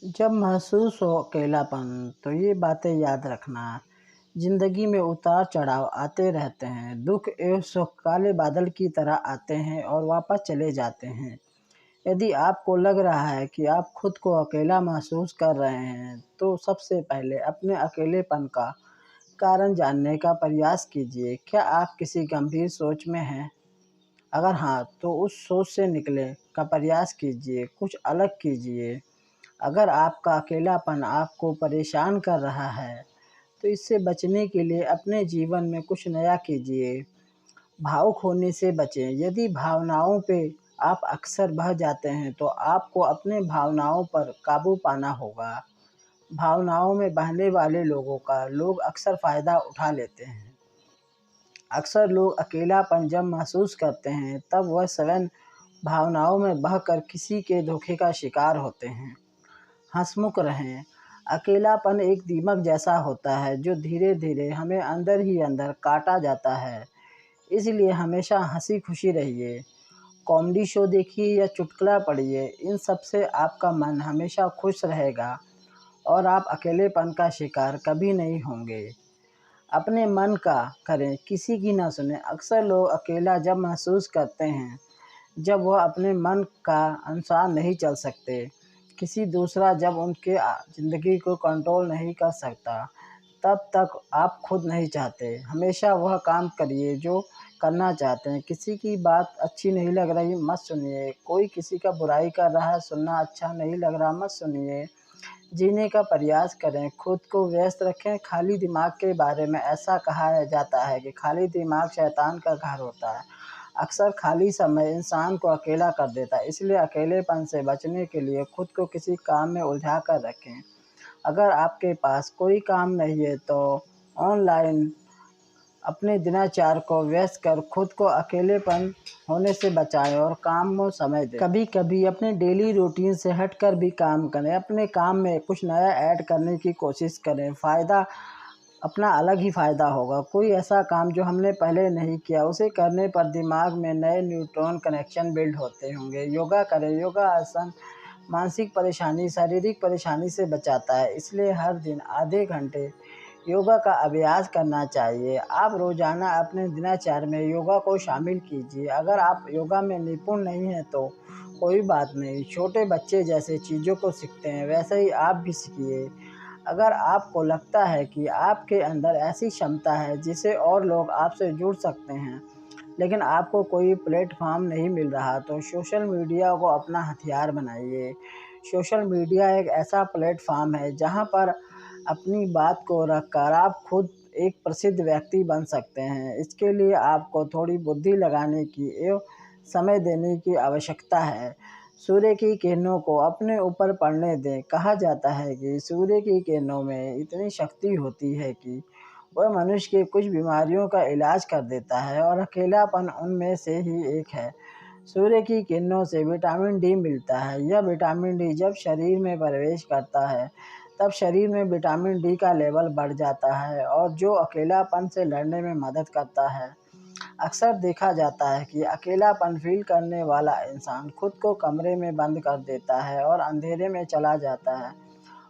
जब महसूस हो अकेलापन तो ये बातें याद रखना। ज़िंदगी में उतार चढ़ाव आते रहते हैं। दुख एवं सुख काले बादल की तरह आते हैं और वापस चले जाते हैं। यदि आपको लग रहा है कि आप खुद को अकेला महसूस कर रहे हैं तो सबसे पहले अपने अकेलेपन का कारण जानने का प्रयास कीजिए। क्या आप किसी गंभीर सोच में हैं? अगर हाँ, तो उस सोच से निकलने का प्रयास कीजिए, कुछ अलग कीजिए। अगर आपका अकेलापन आपको परेशान कर रहा है, तो इससे बचने के लिए अपने जीवन में कुछ नया कीजिए। भावुक होने से बचें। यदि भावनाओं पे आप अक्सर बह जाते हैं, तो आपको अपने भावनाओं पर काबू पाना होगा। भावनाओं में बहने वाले लोग अक्सर फ़ायदा उठा लेते हैं। अक्सर लोग अकेलापन जब महसूस करते हैं, तब वह स्वयं भावनाओं में बहकर किसी के धोखे का शिकार होते हैं। हंसमुख रहें। अकेलापन एक दीमक जैसा होता है जो धीरे-धीरे हमें अंदर ही अंदर काटा जाता है। इसलिए हमेशा हँसी-खुशी रहिए। कॉमेडी शो देखिए या चुटकुला पढ़िए, इन सब से आपका मन हमेशा खुश रहेगा और आप अकेलेपन का शिकार कभी नहीं होंगे। अपने मन का करें, किसी की ना सुनें। अक्सर लोग अकेला जब महसूस करते हैं, जब वह अपने मन का अनुसार नहीं चल सकते। किसी दूसरा जब उनके ज़िंदगी को कंट्रोल नहीं कर सकता, तब तक आप खुद नहीं चाहते। हमेशा वह काम करिए जो करना चाहते हैं। किसी की बात अच्छी नहीं लग रही, मत सुनिए। कोई किसी का बुराई कर रहा है, सुनना अच्छा नहीं लग रहा, मत सुनिए। जीने का प्रयास करें, खुद को व्यस्त रखें। खाली दिमाग के बारे में ऐसा कहा जाता है कि खाली दिमाग शैतान का घर होता है। अक्सर खाली समय इंसान को अकेला कर देता है, इसलिए अकेलेपन से बचने के लिए खुद को किसी काम में उलझा कर रखें। अगर आपके पास कोई काम नहीं है तो ऑनलाइन अपने दिनचर्या को व्यस्त कर खुद को अकेलेपन होने से बचाएं और काम में समय दें। कभी-कभी अपने डेली रूटीन से हटकर भी काम करें। अपने काम में कुछ नया ऐड करने की कोशिश करें। फ़ायदा अपना अलग ही फ़ायदा होगा। कोई ऐसा काम जो हमने पहले नहीं किया, उसे करने पर दिमाग में नए न्यूरॉन कनेक्शन बिल्ड होते होंगे। योगा करें। योगा आसन मानसिक परेशानी, शारीरिक परेशानी से बचाता है, इसलिए हर दिन आधे घंटे योगा का अभ्यास करना चाहिए। आप रोज़ाना अपने दिनचर्या में योगा को शामिल कीजिए। अगर आप योगा में निपुण नहीं हैं तो कोई बात नहीं, छोटे बच्चे जैसे चीज़ों को सीखते हैं, वैसे ही आप भी सीखिए। अगर आपको लगता है कि आपके अंदर ऐसी क्षमता है जिससे और लोग आपसे जुड़ सकते हैं, लेकिन आपको कोई प्लेटफ़ॉर्म नहीं मिल रहा, तो सोशल मीडिया को अपना हथियार बनाइए। सोशल मीडिया एक ऐसा प्लेटफ़ॉर्म है जहाँ पर अपनी बात को रखकर आप खुद एक प्रसिद्ध व्यक्ति बन सकते हैं। इसके लिए आपको थोड़ी बुद्धि लगाने की एवं समय देने की आवश्यकता है। सूर्य की किरणों को अपने ऊपर पड़ने दें। कहा जाता है कि सूर्य की किरणों में इतनी शक्ति होती है कि वह मनुष्य की कुछ बीमारियों का इलाज कर देता है और अकेलापन उनमें से ही एक है। सूर्य की किरणों से विटामिन डी मिलता है। यह विटामिन डी जब शरीर में प्रवेश करता है, तब शरीर में विटामिन डी का लेवल बढ़ जाता है और जो अकेलापन से लड़ने में मदद करता है। अक्सर देखा जाता है कि अकेलापन फ़ील करने वाला इंसान खुद को कमरे में बंद कर देता है और अंधेरे में चला जाता है।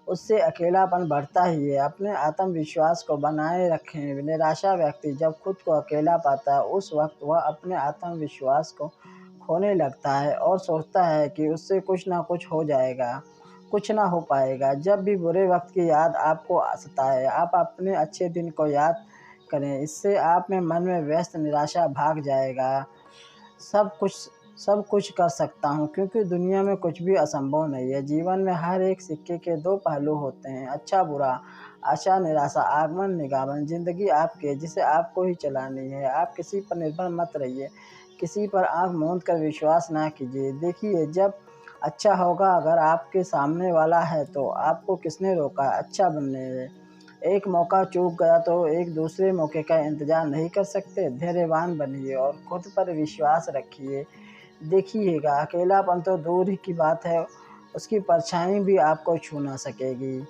उससे अकेलापन बढ़ता ही है। अपने आत्मविश्वास को बनाए रखें। निराशा व्यक्ति जब खुद को अकेला पाता है, उस वक़्त वह अपने आत्मविश्वास को खोने लगता है और सोचता है कि उससे कुछ ना कुछ हो जाएगा, कुछ ना हो पाएगा। जब भी बुरे वक़्त की याद आपको सताए, आप अपने अच्छे दिन को याद करें। इससे आप में मन में व्यस्त निराशा भाग जाएगा। सब कुछ सब कुछ कर सकता हूँ, क्योंकि दुनिया में कुछ भी असंभव नहीं है। जीवन में हर एक सिक्के के दो पहलू होते हैं, अच्छा बुरा, आशा निराशा, आगमन निगमन। ज़िंदगी आपकी है जिसे आपको ही चलानी है। आप किसी पर निर्भर मत रहिए, किसी पर आँख मूंद कर विश्वास ना कीजिए। देखिए, जब अच्छा होगा अगर आपके सामने वाला है तो आपको किसने रोका है अच्छा बनने से। एक मौका चूक गया तो एक दूसरे मौके का इंतज़ार नहीं कर सकते। धैर्यवान बनिए और खुद पर विश्वास रखिए। देखिएगा, अकेलापन तो दूर ही की बात है, उसकी परछाई भी आपको छू ना सकेगी।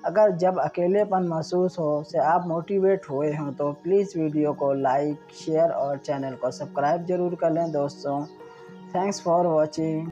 अगर जब अकेलेपन महसूस हो से आप मोटिवेट हुए हों तो प्लीज़ वीडियो को लाइक, शेयर और चैनल को सब्सक्राइब ज़रूर कर लें दोस्तों। Thanks for watching.